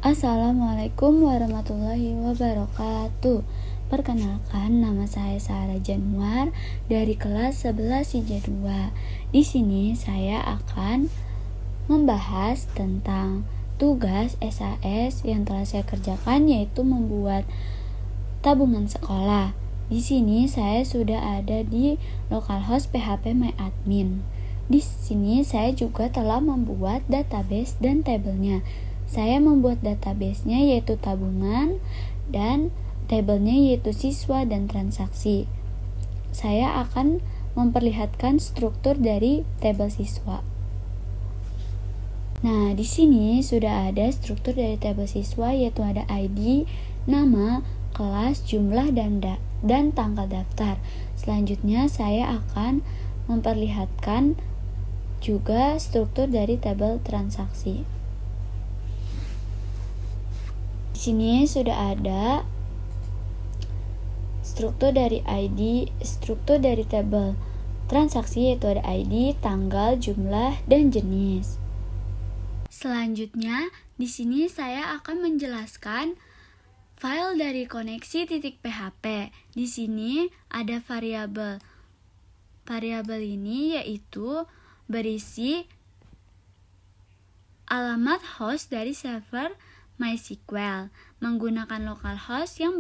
Assalamualaikum warahmatullahi wabarakatuh. Perkenalkan, nama saya Sarah Januar dari kelas 11 IJ 2. Di sini saya akan membahas tentang tugas SAS yang telah saya kerjakan, yaitu membuat tabungan sekolah. Di sini saya sudah ada di localhost PHP MyAdmin. Di sini saya juga telah membuat database dan tabelnya. Saya membuat database-nya yaitu tabungan dan tabelnya yaitu siswa dan transaksi. Saya akan memperlihatkan struktur dari tabel siswa. Nah, di sini sudah ada struktur dari tabel siswa, yaitu ada ID, nama, kelas, jumlah, dan tanggal daftar. Selanjutnya saya akan memperlihatkan juga struktur dari tabel transaksi. Di sini sudah ada struktur dari ID, struktur dari tabel transaksi, yaitu ada ID, tanggal, jumlah, dan jenis. Selanjutnya, di sini saya akan menjelaskan file dari koneksi.php. Di sini ada variabel. Variabel ini yaitu berisi alamat host dari server MySQL menggunakan localhost yang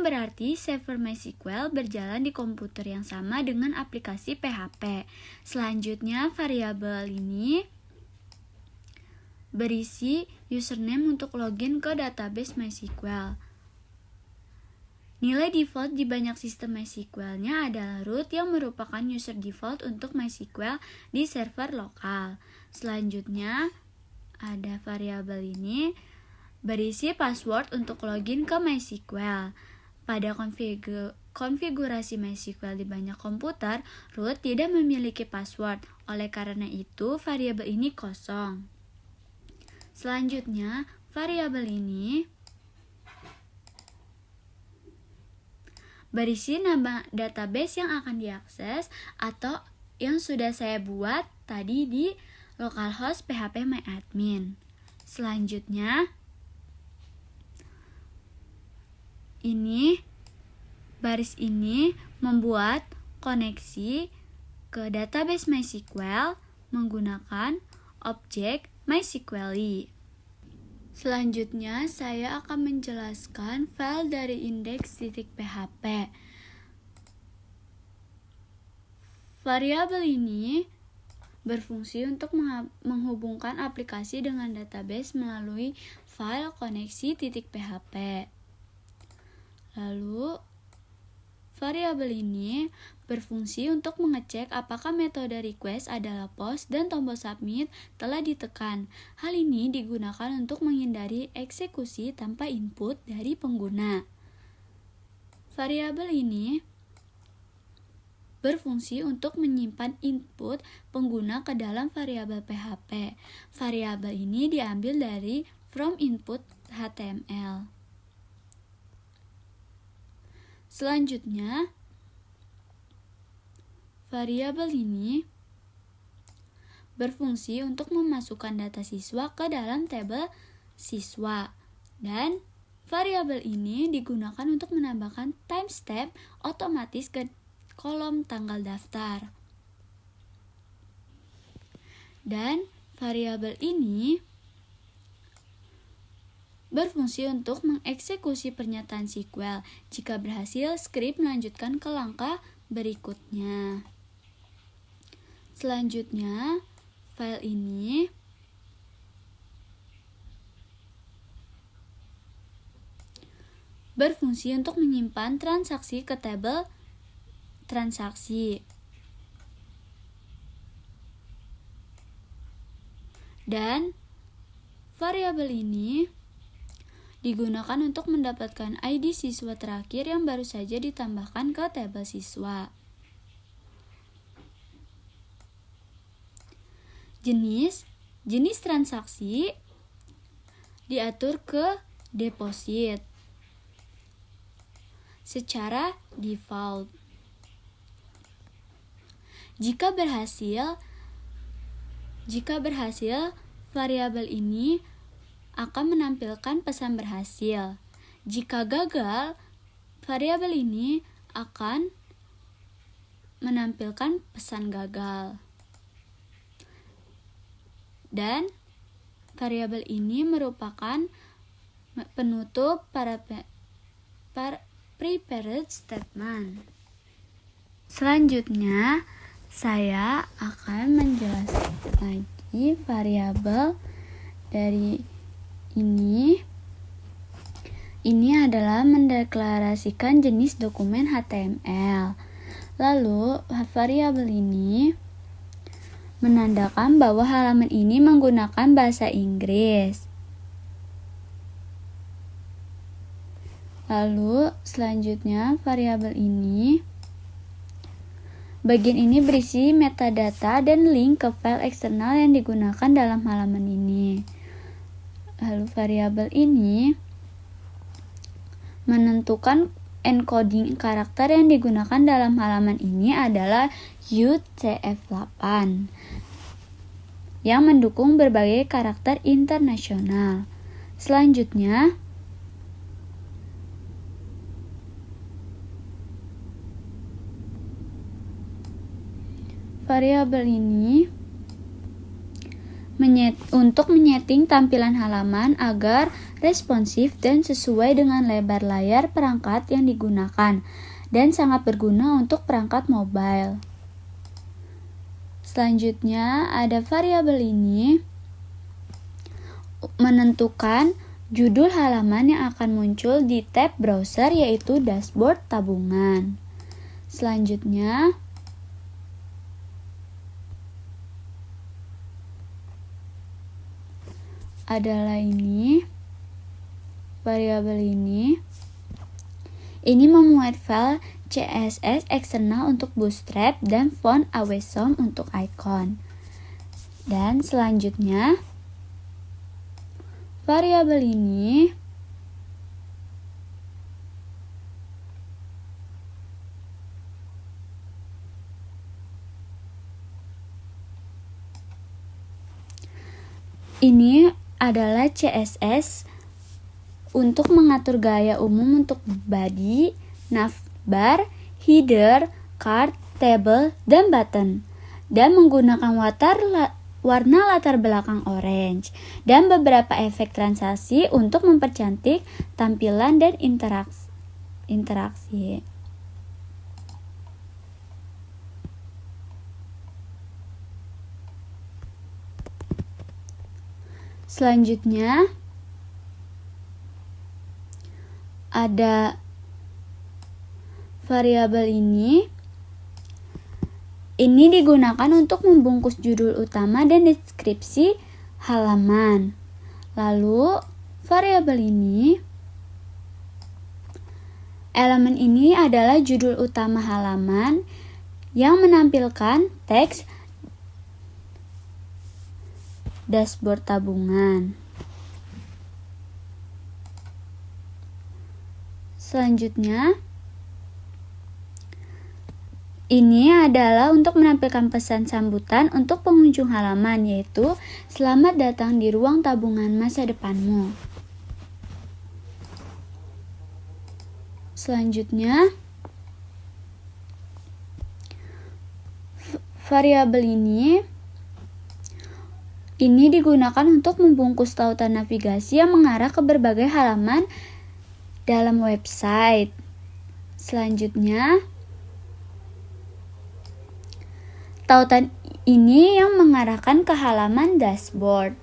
berarti server MySQL berjalan di komputer yang sama dengan aplikasi PHP. Selanjutnya, variabel ini berisi username untuk login ke database MySQL. Nilai default di banyak sistem MySQL-nya adalah root yang merupakan user default untuk MySQL di server lokal. Selanjutnya, ada variabel ini berisi password untuk login ke MySQL. Pada konfigurasi MySQL di banyak komputer, root tidak memiliki password. Oleh karena itu, variabel ini kosong. Selanjutnya, variabel ini berisi nama database yang akan diakses atau yang sudah saya buat tadi di localhost PHP MyAdmin. Selanjutnya, baris ini membuat koneksi ke database MySQL menggunakan objek MySQL. Selanjutnya, saya akan menjelaskan file dari index.php. Variabel ini berfungsi untuk menghubungkan aplikasi dengan database melalui file koneksi.php. Lalu, variabel ini berfungsi untuk mengecek apakah metode request adalah post dan tombol submit telah ditekan. Hal ini digunakan untuk menghindari eksekusi tanpa input dari pengguna. Variabel ini berfungsi untuk menyimpan input pengguna ke dalam variabel PHP. Variabel ini diambil dari from input HTML. Selanjutnya, variabel ini berfungsi untuk memasukkan data siswa ke dalam tabel siswa, dan variabel ini digunakan untuk menambahkan timestamp otomatis ke kolom tanggal daftar. Dan variabel ini berfungsi untuk mengeksekusi pernyataan SQL. Jika berhasil, script melanjutkan ke langkah berikutnya. Selanjutnya, file ini berfungsi untuk menyimpan transaksi ke tabel transaksi. Dan variabel ini digunakan untuk mendapatkan ID siswa terakhir yang baru saja ditambahkan ke tabel siswa. Jenis transaksi diatur ke deposit secara default. Jika berhasil, variabel ini akan menampilkan pesan berhasil. Jika gagal, variabel ini akan menampilkan pesan gagal. Dan variabel ini merupakan penutup para prepared statement. Selanjutnya, saya akan menjelaskan lagi variabel dari ini. Ini adalah mendeklarasikan jenis dokumen HTML. Lalu, variabel ini menandakan bahwa halaman ini menggunakan bahasa Inggris. Lalu, selanjutnya variabel ini, bagian ini berisi metadata dan link ke file eksternal yang digunakan dalam halaman ini. Lalu, variabel ini menentukan encoding karakter yang digunakan dalam halaman ini adalah UTF-8 yang mendukung berbagai karakter internasional. Selanjutnya, variabel ini untuk menyeting tampilan halaman agar responsif dan sesuai dengan lebar layar perangkat yang digunakan dan sangat berguna untuk perangkat mobile. Selanjutnya, ada variabel ini menentukan judul halaman yang akan muncul di tab browser, yaitu dashboard tabungan. Selanjutnya, adalah ini, variabel ini memuat file CSS eksternal untuk Bootstrap dan font Awesome untuk icon. Dan selanjutnya, variabel ini adalah CSS untuk mengatur gaya umum untuk body, navbar, header, card, table, dan button, dan menggunakan warna latar belakang orange, dan beberapa efek transaksi untuk mempercantik tampilan dan interaksi. Selanjutnya, ada variabel ini digunakan untuk membungkus judul utama dan deskripsi halaman. Lalu, variabel ini, elemen ini adalah judul utama halaman yang menampilkan teks dashboard tabungan. Selanjutnya, ini adalah untuk menampilkan pesan sambutan untuk pengunjung halaman, yaitu selamat datang di ruang tabungan masa depanmu. Selanjutnya, variabel ini digunakan untuk membungkus tautan navigasi yang mengarah ke berbagai halaman dalam website. Selanjutnya, tautan ini yang mengarahkan ke halaman dashboard,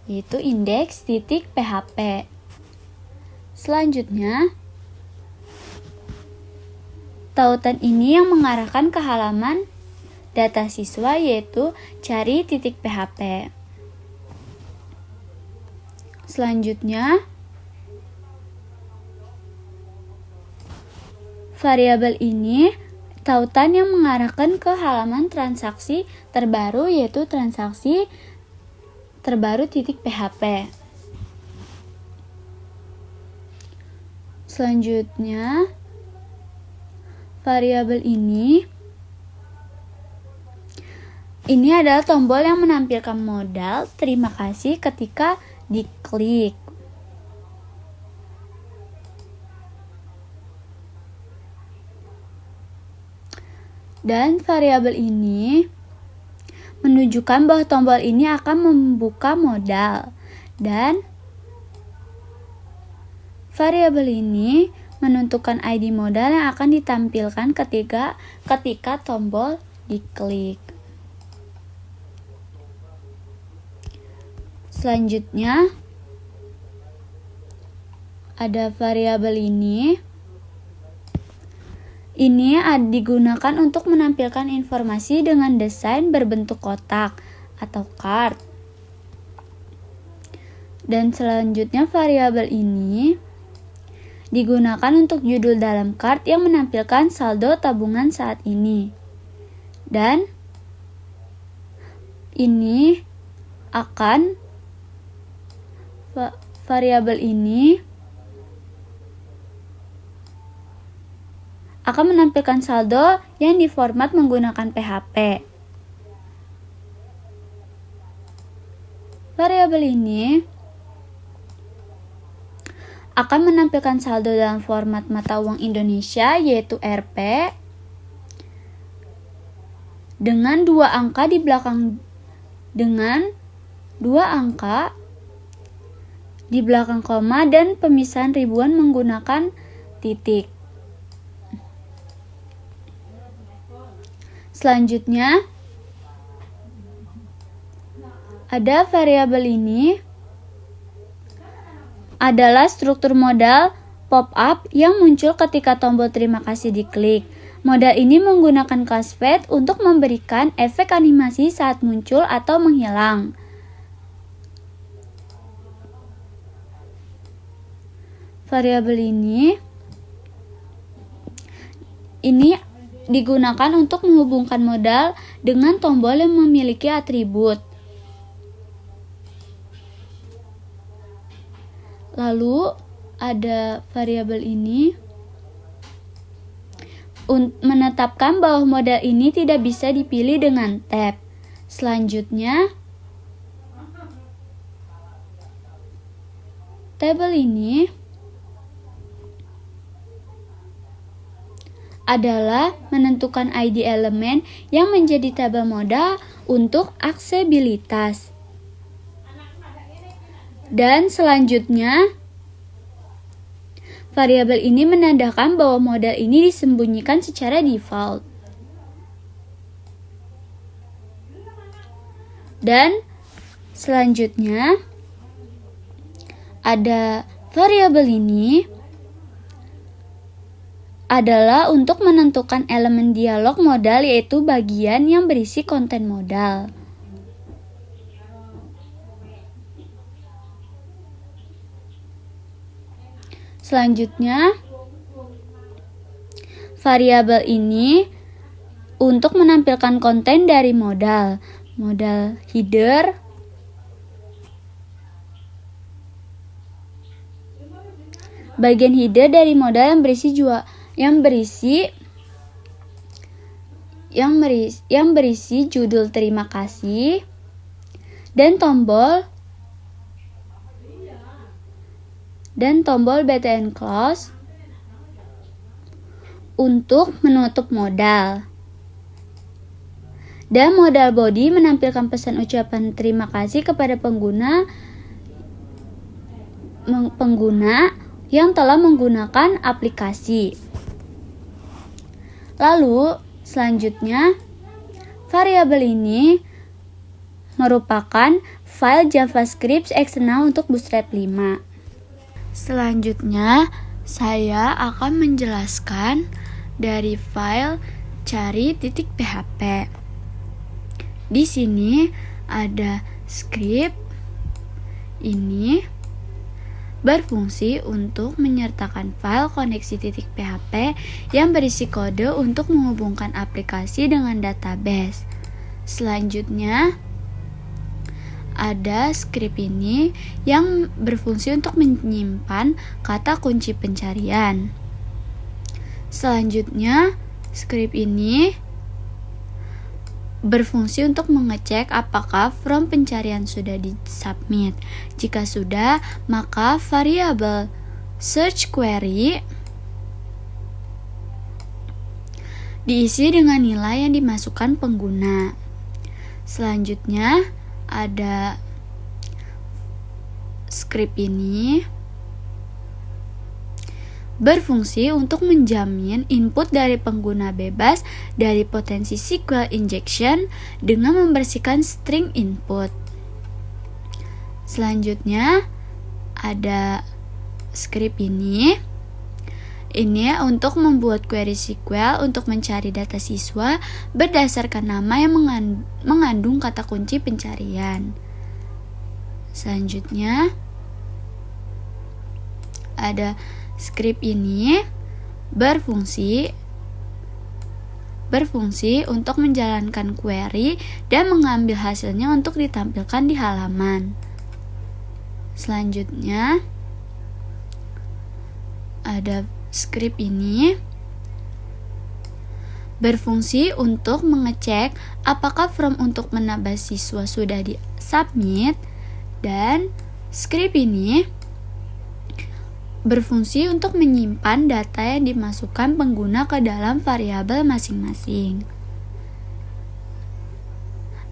yaitu index.php. Selanjutnya, tautan ini yang mengarahkan ke halaman data siswa, yaitu cari.php. Selanjutnya, variabel ini tautan yang mengarahkan ke halaman transaksi terbaru, yaitu transaksi terbaru.php. Selanjutnya, variabel ini adalah tombol yang menampilkan modal terima kasih ketika diklik klik. Dan variabel ini menunjukkan bahwa tombol ini akan membuka modal. Dan variabel ini menentukan ID modal yang akan ditampilkan ketika tombol diklik. Selanjutnya ada variabel ini digunakan untuk menampilkan informasi dengan desain berbentuk kotak atau card. Dan selanjutnya variabel ini digunakan untuk judul dalam card yang menampilkan saldo tabungan saat ini. Dan ini variabel ini akan menampilkan saldo yang diformat menggunakan PHP. Variabel ini akan menampilkan saldo dalam format mata uang Indonesia yaitu Rp dengan dua angka di belakang koma dan pemisahan ribuan menggunakan titik. Selanjutnya ada variabel ini adalah struktur modal pop-up yang muncul ketika tombol terima kasih diklik. Modal ini menggunakan crossfade untuk memberikan efek animasi saat muncul atau menghilang. Variabel ini digunakan untuk menghubungkan modal dengan tombol yang memiliki atribut. Lalu ada variabel ini menetapkan bahwa modal ini tidak bisa dipilih dengan tab. Selanjutnya, tabel ini adalah menentukan ID elemen yang menjadi tabel modal untuk aksesibilitas. Dan selanjutnya, variabel ini menandakan bahwa modal ini disembunyikan secara default. Dan selanjutnya, ada variabel ini adalah untuk menentukan elemen dialog modal yaitu bagian yang berisi konten modal. Selanjutnya, variabel ini untuk menampilkan konten dari modal header, bagian header dari modal yang berisi judul terima kasih dan tombol BTN close untuk menutup modal. Dan modal body menampilkan pesan ucapan terima kasih kepada pengguna yang telah menggunakan aplikasi. Lalu, selanjutnya, variabel ini merupakan file JavaScript eksternal untuk Bootstrap 5. Selanjutnya, saya akan menjelaskan dari file cari.php. Di sini ada script ini berfungsi untuk menyertakan file koneksi.php yang berisi kode untuk menghubungkan aplikasi dengan database. Selanjutnya, ada script ini yang berfungsi untuk menyimpan kata kunci pencarian. Selanjutnya, script ini berfungsi untuk mengecek apakah form pencarian sudah disubmit. Jika sudah, maka variabel search query diisi dengan nilai yang dimasukkan pengguna. Selanjutnya ada script ini berfungsi untuk menjamin input dari pengguna bebas dari potensi SQL injection dengan membersihkan string input. Selanjutnya ada script ini untuk membuat query SQL untuk mencari data siswa berdasarkan nama yang mengandung kata kunci pencarian. Selanjutnya ada script ini berfungsi untuk menjalankan query dan mengambil hasilnya untuk ditampilkan di halaman. Selanjutnya ada script ini berfungsi untuk mengecek apakah form untuk menambah siswa sudah disubmit, dan script ini berfungsi untuk menyimpan data yang dimasukkan pengguna ke dalam variabel masing-masing.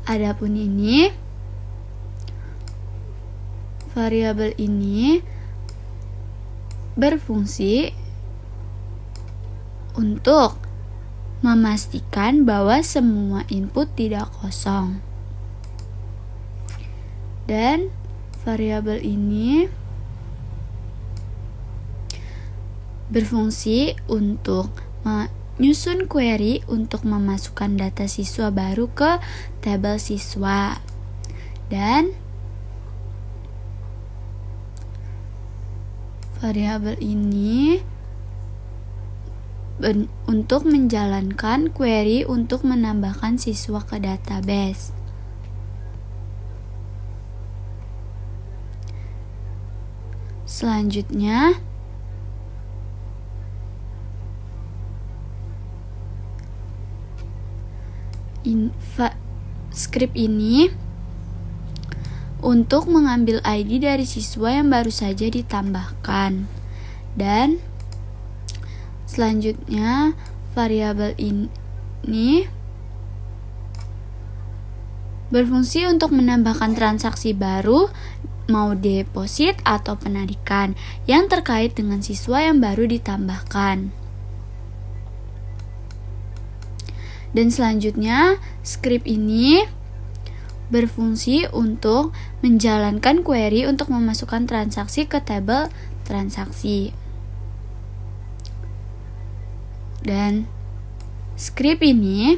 Adapun ini, variabel ini berfungsi untuk memastikan bahwa semua input tidak kosong. Dan variabel ini berfungsi untuk menyusun query untuk memasukkan data siswa baru ke tabel siswa. Dan variabel ini untuk menjalankan query untuk menambahkan siswa ke database. Selanjutnya script ini untuk mengambil ID dari siswa yang baru saja ditambahkan. Dan selanjutnya variabel ini berfungsi untuk menambahkan transaksi baru, mau deposit atau penarikan, yang terkait dengan siswa yang baru ditambahkan. Dan selanjutnya, script ini berfungsi untuk menjalankan query untuk memasukkan transaksi ke tabel transaksi. Dan script ini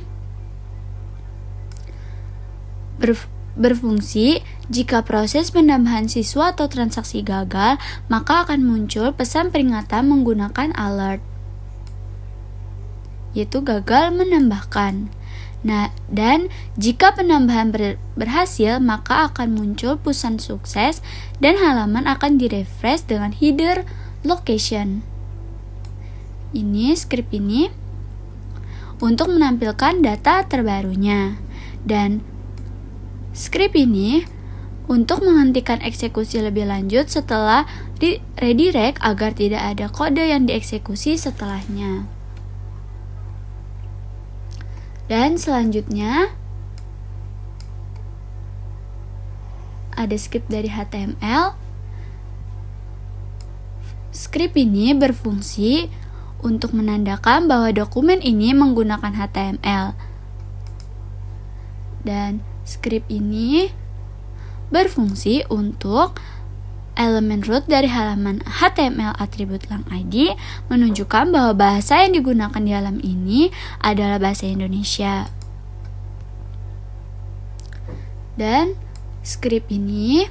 berfungsi jika proses penambahan siswa atau transaksi gagal, maka akan muncul pesan peringatan menggunakan alert, yaitu gagal menambahkan. Nah, dan jika penambahan berhasil, maka akan muncul pesan sukses dan halaman akan direfresh dengan header location. Ini script ini untuk menampilkan data terbarunya. Dan script ini untuk menghentikan eksekusi lebih lanjut setelah redirect agar tidak ada kode yang dieksekusi setelahnya. Dan selanjutnya ada script dari HTML. Script ini berfungsi untuk menandakan bahwa dokumen ini menggunakan HTML. Dan script ini berfungsi untuk elemen root dari halaman HTML atribut lang ID menunjukkan bahwa bahasa yang digunakan di halaman ini adalah bahasa Indonesia. Dan script ini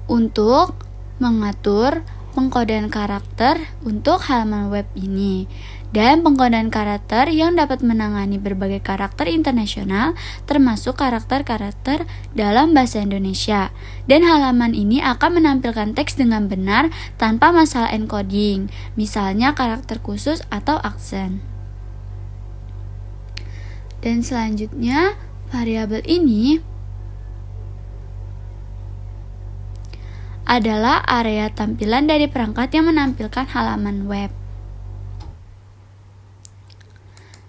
untuk mengatur pengkodean karakter untuk halaman web ini, dan pengkodean karakter yang dapat menangani berbagai karakter internasional termasuk karakter-karakter dalam bahasa Indonesia. Dan halaman ini akan menampilkan teks dengan benar tanpa masalah encoding, misalnya karakter khusus atau aksen. Dan selanjutnya, variabel ini adalah area tampilan dari perangkat yang menampilkan halaman web.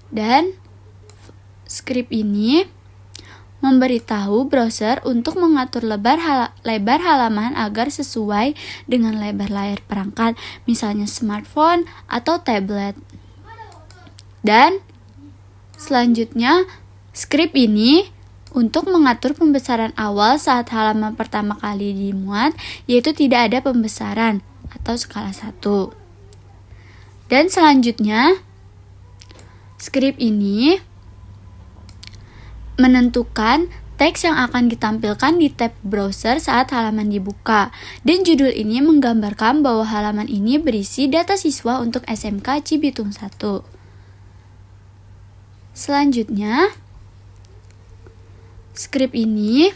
Dan script ini memberitahu browser untuk mengatur lebar halaman agar sesuai dengan lebar layar perangkat, misalnya smartphone atau tablet. Dan selanjutnya, script ini untuk mengatur pembesaran awal saat halaman pertama kali dimuat, yaitu tidak ada pembesaran atau skala 1. Dan selanjutnya, script ini menentukan teks yang akan ditampilkan di tab browser saat halaman dibuka. Dan judul ini menggambarkan bahwa halaman ini berisi data siswa untuk SMK Cibitung 1. Selanjutnya, script ini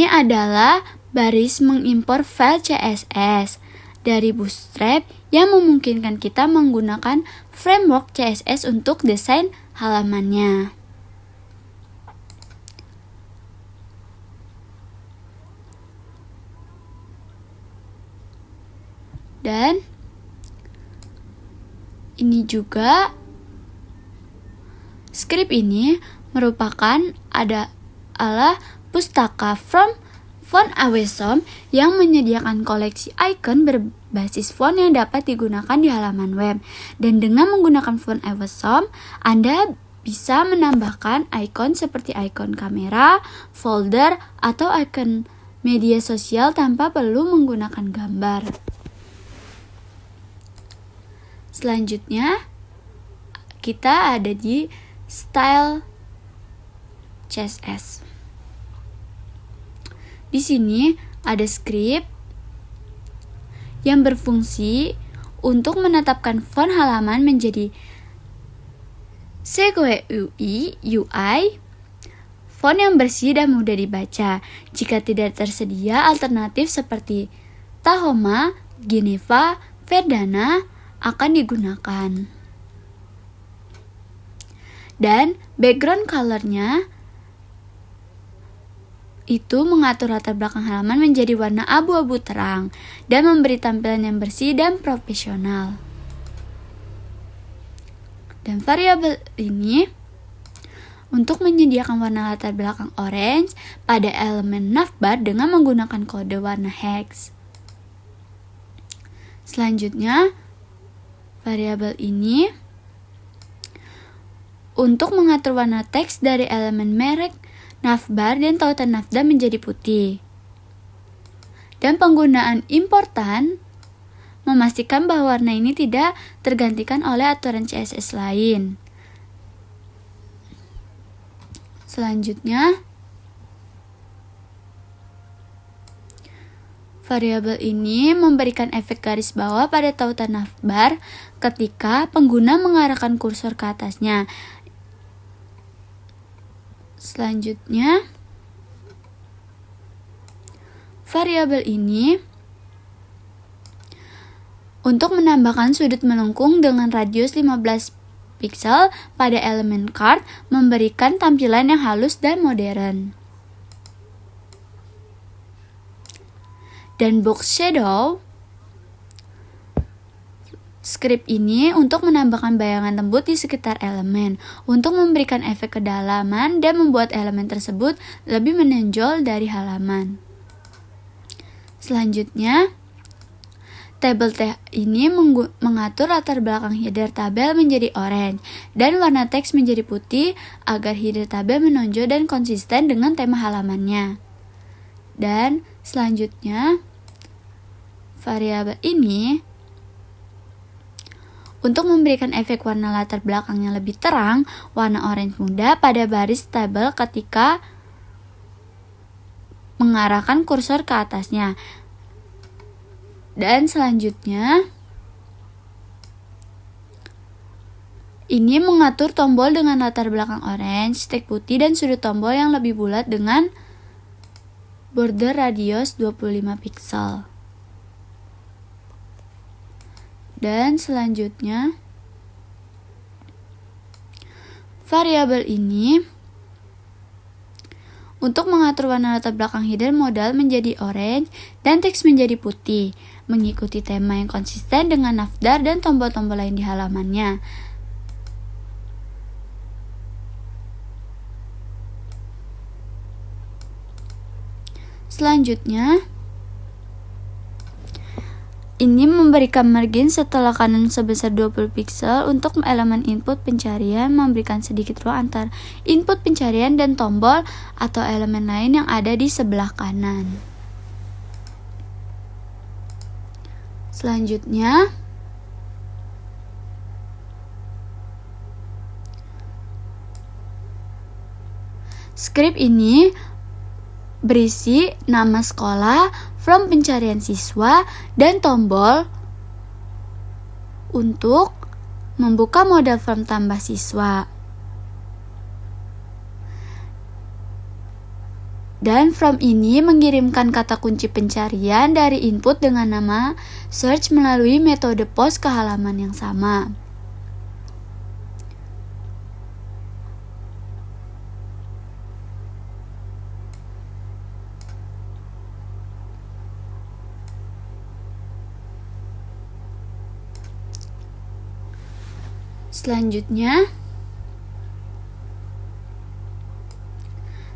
adalah baris mengimpor file CSS dari Bootstrap yang memungkinkan kita menggunakan framework CSS untuk desain halamannya. Dan ini juga script ini merupakan adalah pustaka from Font Awesome yang menyediakan koleksi icon berbasis font yang dapat digunakan di halaman web. Dan dengan menggunakan Font Awesome, Anda bisa menambahkan icon seperti icon kamera, folder, atau icon media sosial tanpa perlu menggunakan gambar. Selanjutnya, kita ada di style CSS. Di sini ada script yang berfungsi untuk menetapkan font halaman menjadi Segoe UI, font yang bersih dan mudah dibaca. Jika tidak tersedia alternatif seperti Tahoma, Geneva, Verdana akan digunakan. Dan background color-nya itu mengatur latar belakang halaman menjadi warna abu-abu terang dan memberi tampilan yang bersih dan profesional. Dan variabel ini untuk menyediakan warna latar belakang orange pada elemen navbar dengan menggunakan kode warna hex. Selanjutnya, variabel ini untuk mengatur warna teks dari elemen merek navbar dan tautan navbar menjadi putih. Dan penggunaan importan memastikan bahwa warna ini tidak tergantikan oleh aturan CSS lain. Selanjutnya, variabel ini memberikan efek garis bawah pada tautan navbar ketika pengguna mengarahkan kursor ke atasnya. Selanjutnya, variabel ini untuk menambahkan sudut melengkung dengan radius 15 piksel pada elemen card, memberikan tampilan yang halus dan modern. Dan box shadow, script ini untuk menambahkan bayangan lembut di sekitar elemen, untuk memberikan efek kedalaman dan membuat elemen tersebut lebih menonjol dari halaman. Selanjutnya, tabel ini mengatur latar belakang header tabel menjadi orange dan warna teks menjadi putih agar header tabel menonjol dan konsisten dengan tema halamannya. Dan selanjutnya, variabel ini untuk memberikan efek warna latar belakang yang lebih terang, warna orange muda pada baris tabel ketika mengarahkan kursor ke atasnya. Dan selanjutnya, ini mengatur tombol dengan latar belakang orange, teks putih, dan sudut tombol yang lebih bulat dengan border radius 25 piksel. Dan selanjutnya, variabel ini untuk mengatur warna latar belakang hidden modal menjadi orange dan teks menjadi putih, mengikuti tema yang konsisten dengan navbar dan tombol-tombol lain di halamannya. Selanjutnya, ini memberikan margin setelah kanan sebesar 20 pixel untuk elemen input pencarian, memberikan sedikit ruang antar input pencarian dan tombol atau elemen lain yang ada di sebelah kanan. Selanjutnya, script ini berisi nama sekolah, from pencarian siswa, dan tombol untuk membuka modal from tambah siswa. Dan from ini mengirimkan kata kunci pencarian dari input dengan nama search melalui metode post ke halaman yang sama. Selanjutnya,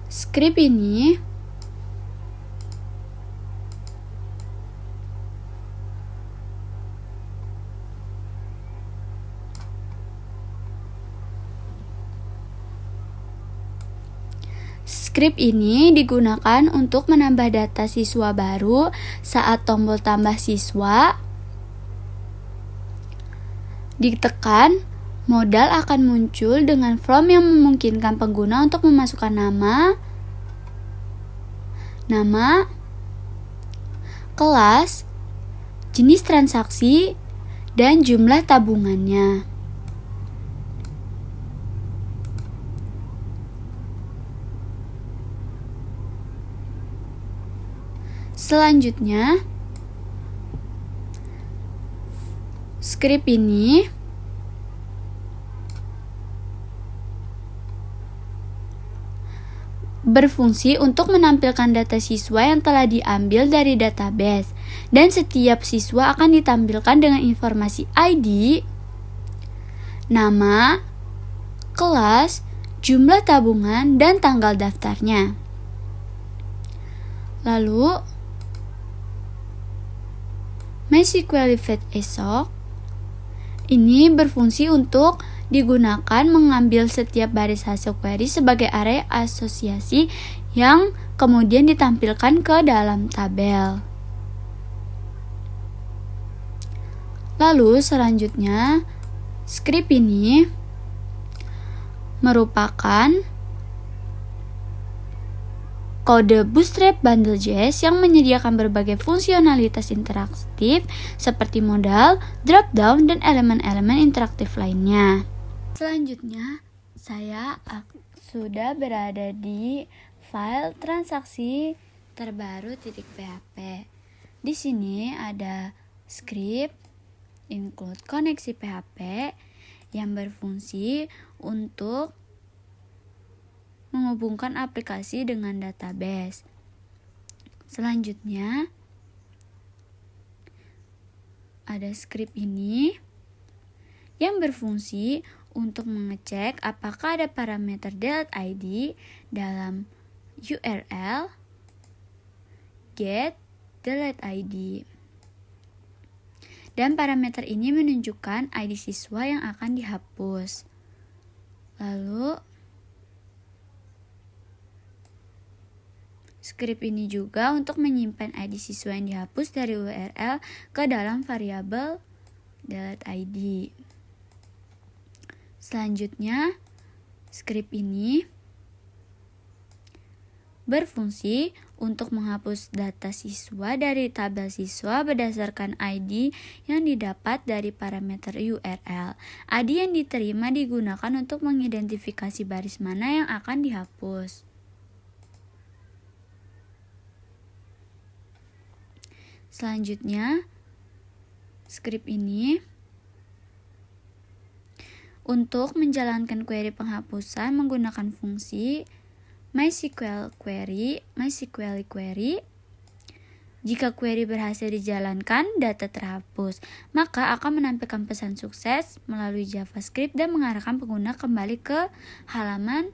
script ini digunakan untuk menambah data siswa baru saat tombol tambah siswa ditekan. Modal akan muncul dengan from yang memungkinkan pengguna untuk memasukkan nama, kelas, jenis transaksi, dan jumlah tabungannya. Selanjutnya, script ini berfungsi untuk menampilkan data siswa yang telah diambil dari database, dan setiap siswa akan ditampilkan dengan informasi ID, nama, kelas, jumlah tabungan, dan tanggal daftarnya. Lalu, MySQL Fetch esok ini berfungsi untuk digunakan mengambil setiap baris hasil query sebagai array asosiasi yang kemudian ditampilkan ke dalam tabel. Lalu selanjutnya, script ini merupakan kode Bootstrap Bundle.js yang menyediakan berbagai fungsionalitas interaktif seperti modal, drop-down, dan elemen-elemen interaktif lainnya. Selanjutnya, saya sudah berada di file transaksi terbaru .php. Di sini ada script include koneksi PHP yang berfungsi untuk menghubungkan aplikasi dengan database. Selanjutnya, ada script ini yang berfungsi untuk mengecek apakah ada parameter delete ID dalam URL get delete ID. Dan parameter ini menunjukkan ID siswa yang akan dihapus. Lalu, script ini juga untuk menyimpan ID siswa yang dihapus dari URL ke dalam variabel delete ID. Selanjutnya, script ini berfungsi untuk menghapus data siswa dari tabel siswa berdasarkan ID yang didapat dari parameter URL. ID yang diterima digunakan untuk mengidentifikasi baris mana yang akan dihapus. Selanjutnya, script ini Untuk menjalankan query penghapusan menggunakan fungsi MySQL query. Jika query berhasil dijalankan, data terhapus, maka akan menampilkan pesan sukses melalui JavaScript dan mengarahkan pengguna kembali ke halaman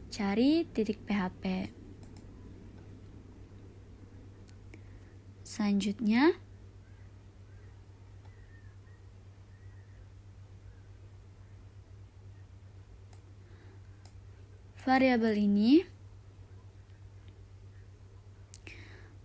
cari .php. Selanjutnya, variabel ini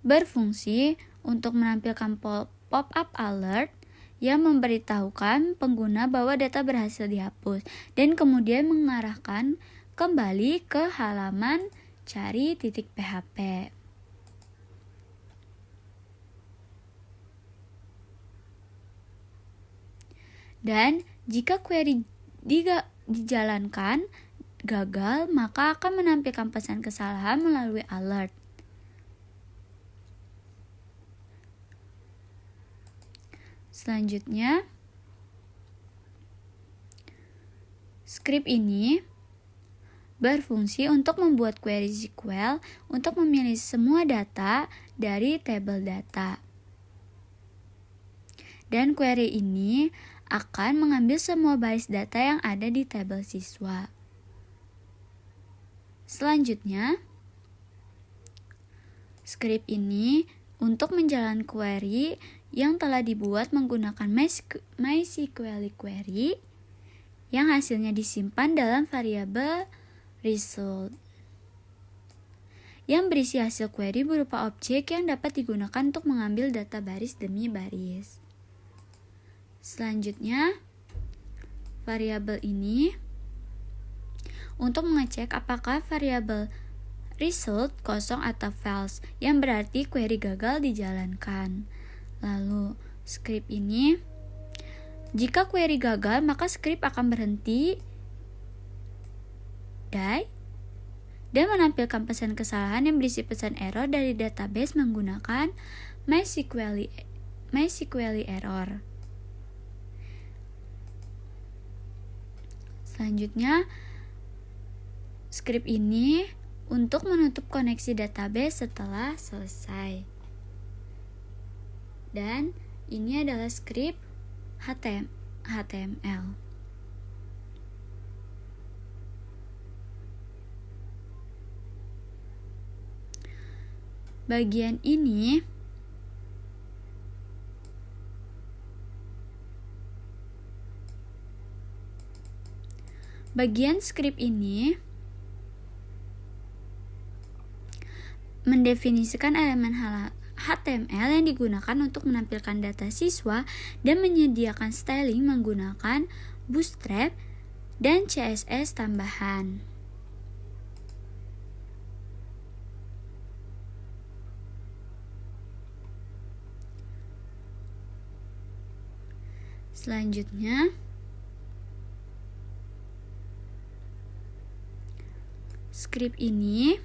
berfungsi untuk menampilkan pop-up alert yang memberitahukan pengguna bahwa data berhasil dihapus dan kemudian mengarahkan kembali ke halaman cari .php. Dan jika query dijalankan gagal, maka akan menampilkan pesan kesalahan melalui alert. Selanjutnya, script ini berfungsi untuk membuat query SQL untuk memilih semua data dari tabel data. Dan query ini akan mengambil semua baris data yang ada di tabel siswa. Selanjutnya, script ini untuk menjalankan query yang telah dibuat menggunakan MySQL query yang hasilnya disimpan dalam variabel result yang berisi hasil query berupa objek yang dapat digunakan untuk mengambil data baris demi baris. Selanjutnya, variabel ini untuk mengecek apakah variabel result kosong atau false, yang berarti query gagal dijalankan. Lalu, script ini, jika query gagal, maka script akan berhenti dan menampilkan pesan kesalahan yang berisi pesan error dari database menggunakan MySQL error. Selanjutnya, script ini untuk menutup koneksi database setelah selesai. Dan ini adalah script HTML. Bagian script ini mendefinisikan elemen HTML yang digunakan untuk menampilkan data siswa dan menyediakan styling menggunakan Bootstrap dan CSS tambahan. Selanjutnya, script ini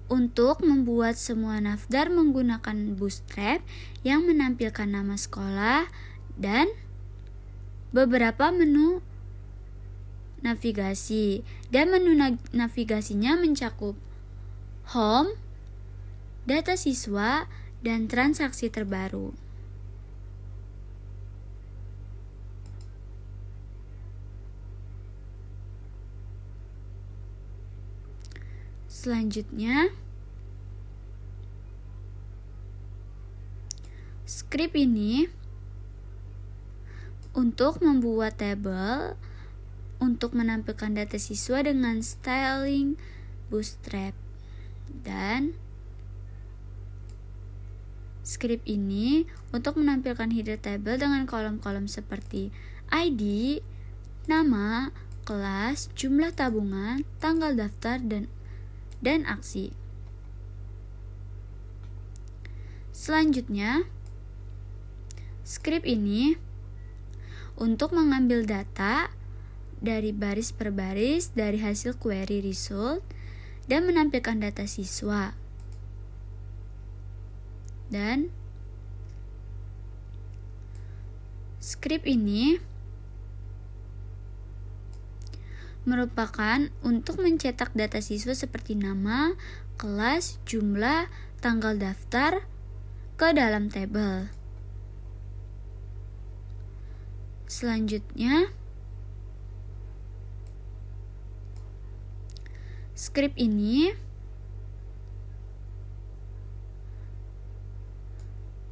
untuk membuat semua navbar menggunakan Bootstrap yang menampilkan nama sekolah dan beberapa menu navigasi. Dan menu navigasinya mencakup home, data siswa, dan transaksi terbaru. Selanjutnya, script ini untuk membuat tabel untuk menampilkan data siswa dengan styling Bootstrap. Dan script ini untuk menampilkan header table dengan kolom-kolom seperti ID, nama, kelas, jumlah tabungan, tanggal daftar, dan aksi. Selanjutnya, script ini untuk mengambil data dari baris per baris dari hasil query result dan menampilkan data siswa. Dan Script ini merupakan untuk mencetak data siswa seperti nama, kelas, jumlah, tanggal daftar ke dalam tabel. Selanjutnya, script ini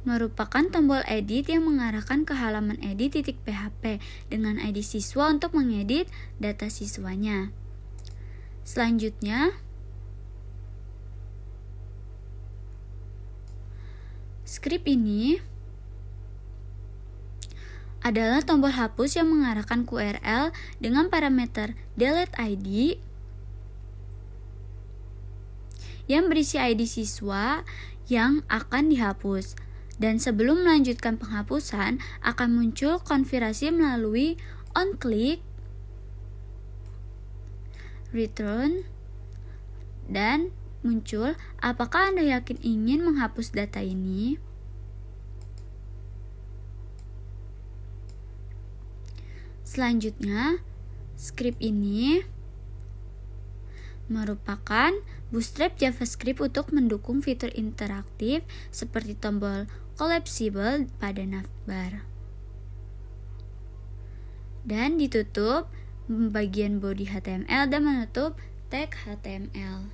merupakan tombol edit yang mengarahkan ke halaman edit.php dengan ID siswa untuk mengedit data siswanya. Selanjutnya, script ini adalah tombol hapus yang mengarahkan ke URL dengan parameter delete ID yang berisi ID siswa yang akan dihapus. Dan sebelum melanjutkan penghapusan, akan muncul konfirmasi melalui onClick, return, dan muncul apakah Anda yakin ingin menghapus data ini. Selanjutnya, script ini merupakan bootstrap JavaScript untuk mendukung fitur interaktif seperti tombol collapsible pada navbar. Dan ditutup bagian body HTML dan menutup tag HTML.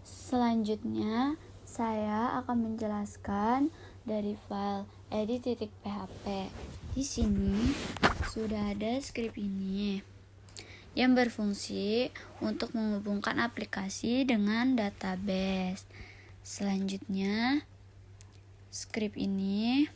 Selanjutnya, saya akan menjelaskan dari file edit.php. Di sini sudah ada script ini yang berfungsi untuk menghubungkan aplikasi dengan database. Selanjutnya, script ini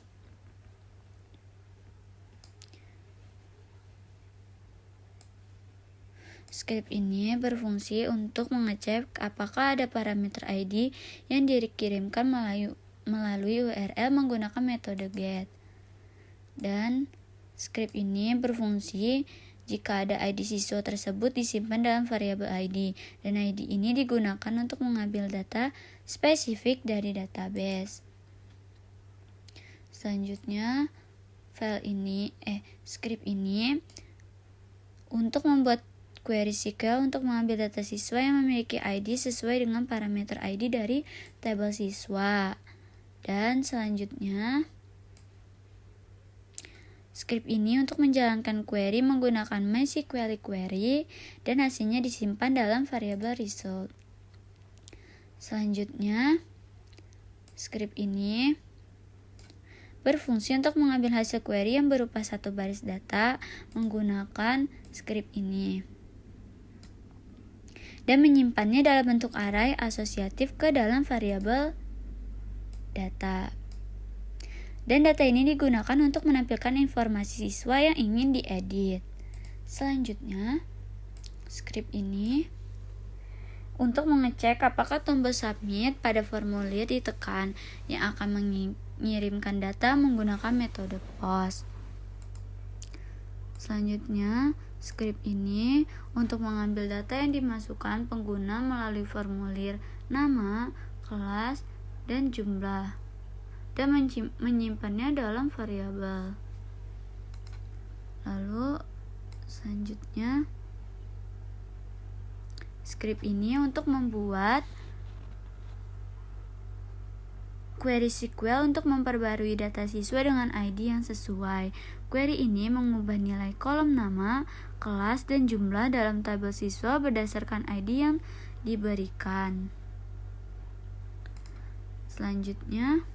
berfungsi untuk mengecek apakah ada parameter ID yang dikirimkan melalui URL menggunakan metode get. Dan script ini berfungsi jika ada ID siswa tersebut disimpan dalam variabel ID, dan ID ini digunakan untuk mengambil data spesifik dari database. Selanjutnya, script ini untuk membuat query SQL untuk mengambil data siswa yang memiliki ID sesuai dengan parameter ID dari tabel siswa. Dan selanjutnya, script ini untuk menjalankan query menggunakan MySQL query dan hasilnya disimpan dalam variabel result. Selanjutnya, script ini berfungsi untuk mengambil hasil query yang berupa satu baris data menggunakan script ini dan menyimpannya dalam bentuk array asosiatif ke dalam variabel data. Dan data ini digunakan untuk menampilkan informasi siswa yang ingin diedit. Selanjutnya, script ini untuk mengecek apakah tombol submit pada formulir ditekan yang akan mengirimkan data menggunakan metode post. Selanjutnya, script ini untuk mengambil data yang dimasukkan pengguna melalui formulir nama, kelas, dan jumlah, dan menyimpannya dalam variabel. Lalu selanjutnya, script ini untuk membuat query SQL untuk memperbarui data siswa dengan ID yang sesuai. Query ini mengubah nilai kolom nama, kelas, dan jumlah dalam tabel siswa berdasarkan ID yang diberikan. Selanjutnya,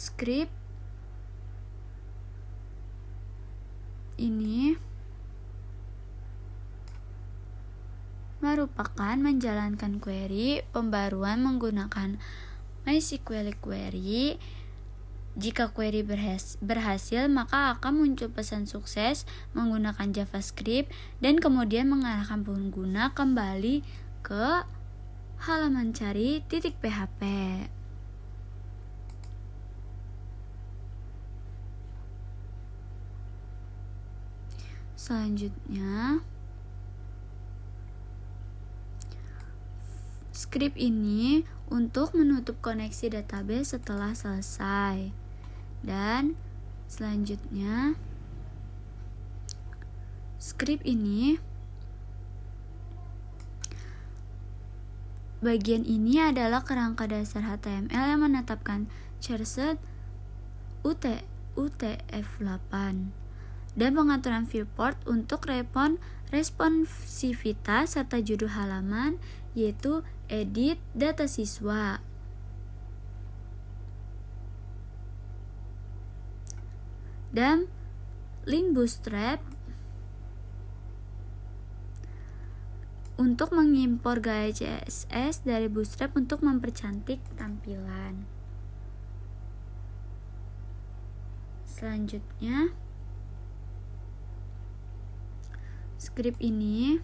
script ini merupakan menjalankan query pembaruan menggunakan MySQL query. Jika query berhasil, maka akan muncul pesan sukses menggunakan JavaScript dan kemudian mengarahkan pengguna kembali ke halaman cari .php. Selanjutnya, Script ini untuk menutup koneksi database setelah selesai. Dan selanjutnya, script ini, bagian ini adalah kerangka dasar HTML yang menetapkan charset UTF-8 dan pengaturan viewport untuk responsivitas serta judul halaman, yaitu edit data siswa. Dan link Bootstrap untuk mengimpor gaya CSS dari Bootstrap untuk mempercantik tampilan. Selanjutnya, script ini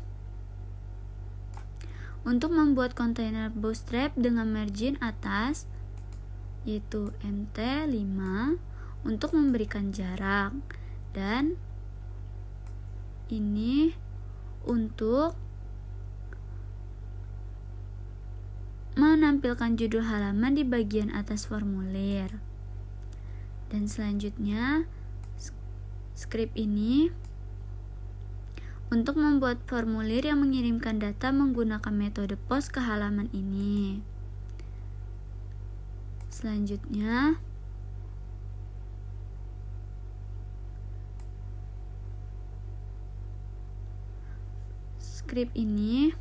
untuk membuat kontainer Bootstrap dengan margin atas, yaitu MT5, untuk memberikan jarak, dan ini untuk menampilkan judul halaman di bagian atas formulir. Dan selanjutnya, script ini untuk membuat formulir yang mengirimkan data menggunakan metode post ke halaman ini. Selanjutnya, script ini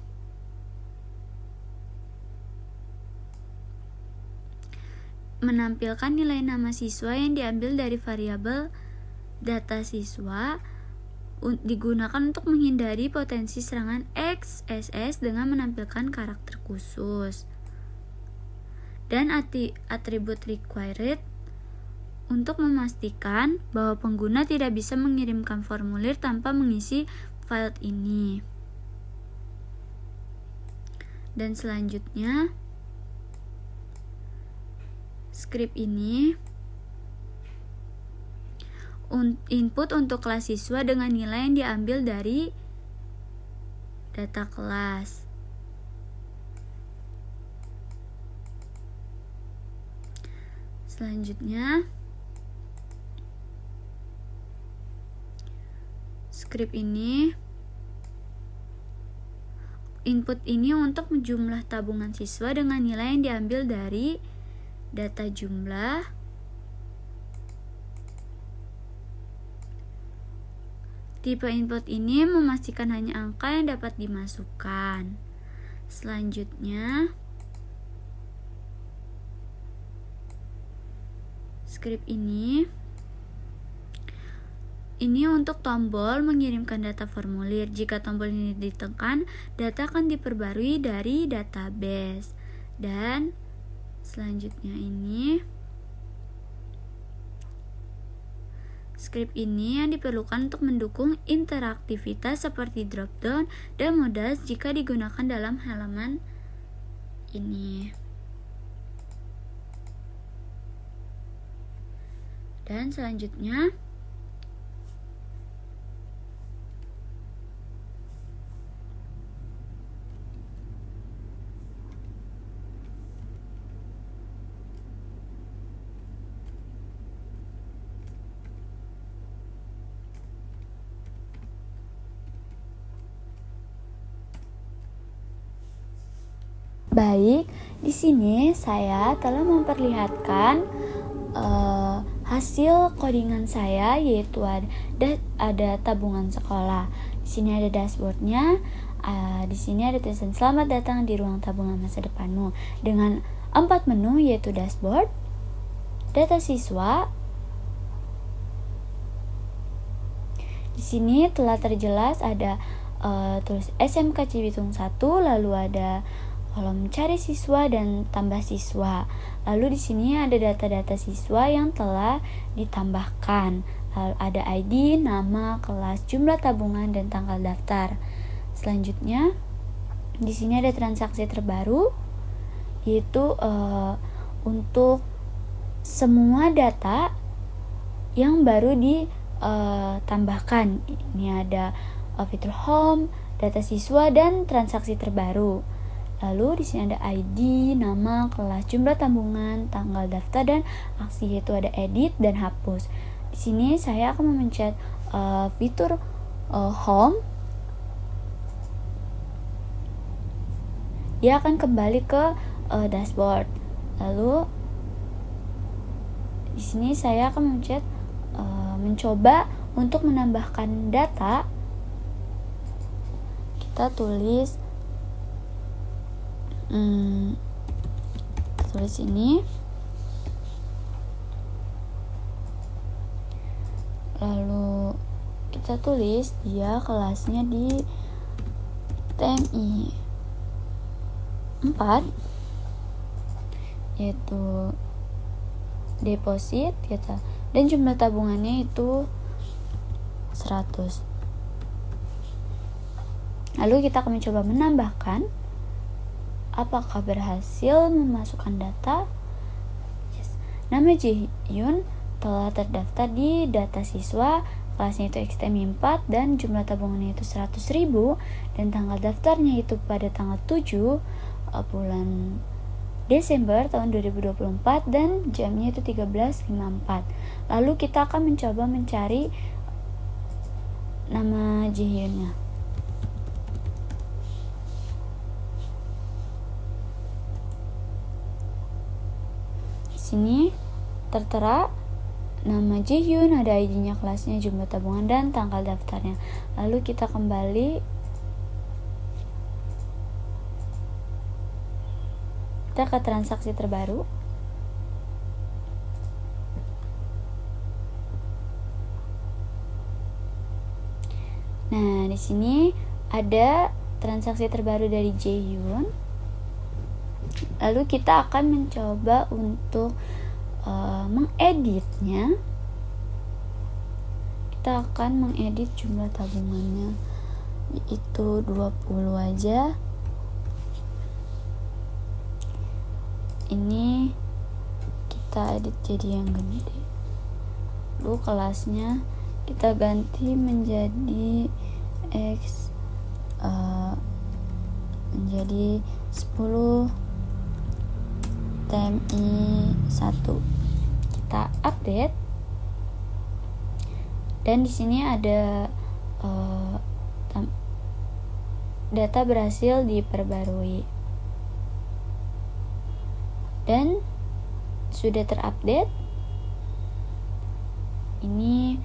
menampilkan nilai nama siswa yang diambil dari variabel data siswa, digunakan untuk menghindari potensi serangan XSS dengan menampilkan karakter khusus. Dan atribut required untuk memastikan bahwa pengguna tidak bisa mengirimkan formulir tanpa mengisi file ini. Dan selanjutnya, script ini input untuk kelas siswa dengan nilai yang diambil dari data kelas. Selanjutnya, script ini input ini untuk jumlah tabungan siswa dengan nilai yang diambil dari data jumlah, tipe input ini memastikan hanya angka yang dapat dimasukkan. Selanjutnya, script ini untuk tombol mengirimkan data formulir. Jika tombol ini ditekan, data akan diperbarui dari database. Dan selanjutnya ini, script ini yang diperlukan untuk mendukung interaktivitas seperti drop-down dan modas jika digunakan dalam halaman ini. Dan selanjutnya, baik, di sini saya telah memperlihatkan hasil codingan saya, yaitu ada tabungan sekolah. Di sini ada dashboardnya. Di sini ada tulisan selamat datang di ruang tabungan masa depanmu dengan 4 menu, yaitu dashboard, data siswa. Di sini telah terjelas ada tulis SMK Cibitung 1, lalu ada kolom cari siswa dan tambah siswa. Lalu di sini ada data-data siswa yang telah ditambahkan. Lalu ada ID, nama, kelas, jumlah tabungan, dan tanggal daftar. Selanjutnya, di sini ada transaksi terbaru, yaitu untuk semua data yang baru ditambahkan. Ini ada fitur home, data siswa, dan transaksi terbaru. Lalu di sini ada ID, nama, kelas, jumlah tabungan, tanggal daftar, dan aksi, yaitu ada edit dan hapus. Di sini saya akan memencet fitur home. Dia akan kembali ke dashboard. Lalu di sini saya akan memencet mencoba untuk menambahkan data. Kita tulis ini, lalu kita tulis dia kelasnya di TMI 4, yaitu deposit kita, dan jumlah tabungannya itu 100. Lalu kita akan mencoba menambahkan. Apakah berhasil memasukkan data? Yes. Nama Jihyun telah terdaftar di data siswa, kelasnya itu XTMI 4, dan jumlah tabungannya itu 100.000, dan tanggal daftarnya itu pada tanggal 7 bulan Desember tahun 2024, dan jamnya itu 13.54. Lalu kita akan mencoba mencari nama Jihyunnya. Sini tertera nama Jihyun, ada ID-nya, kelasnya, jumlah tabungan, dan tanggal daftarnya. Lalu kita kembali, kita ke transaksi terbaru. Nah, di sini ada transaksi terbaru dari Jihyun. Lalu kita akan mencoba untuk mengeditnya. Kita akan mengedit jumlah tabungannya, yaitu 20 aja. Ini kita edit jadi yang gede. Lalu kelasnya kita ganti menjadi menjadi 10 TMI 1. Kita update, dan di sini ada data berhasil diperbarui dan sudah terupdate. Ini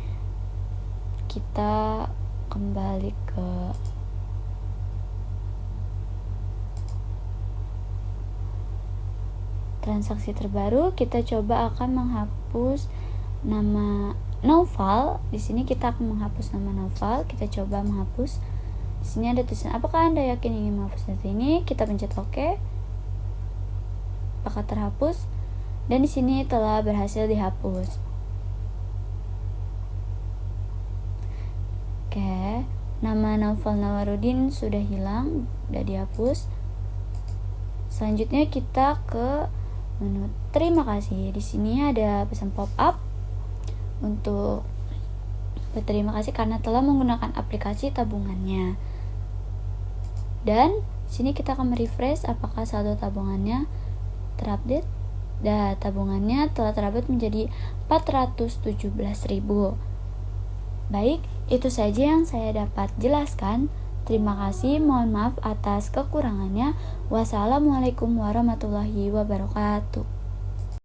kita kembali ke transaksi terbaru. Kita coba akan menghapus nama Naufal. Di sini kita akan menghapus nama Naufal. Kita coba menghapus. Di sini ada tulisan, apakah Anda yakin ingin menghapus data ini? Kita pencet OK. Apakah terhapus? Dan di sini telah berhasil dihapus. Oke, nama Naufal Nawarudin sudah hilang, sudah dihapus. Selanjutnya kita ke menu terima kasih. Di sini ada pesan pop-up untuk berterima kasih karena telah menggunakan aplikasi tabungannya. Dan sini kita akan merefresh apakah saldo tabungannya terupdate. Dan tabungannya telah terupdate menjadi 417.000. Baik, itu saja yang saya dapat jelaskan. Terima kasih, mohon maaf atas kekurangannya. Wassalamualaikum warahmatullahi wabarakatuh.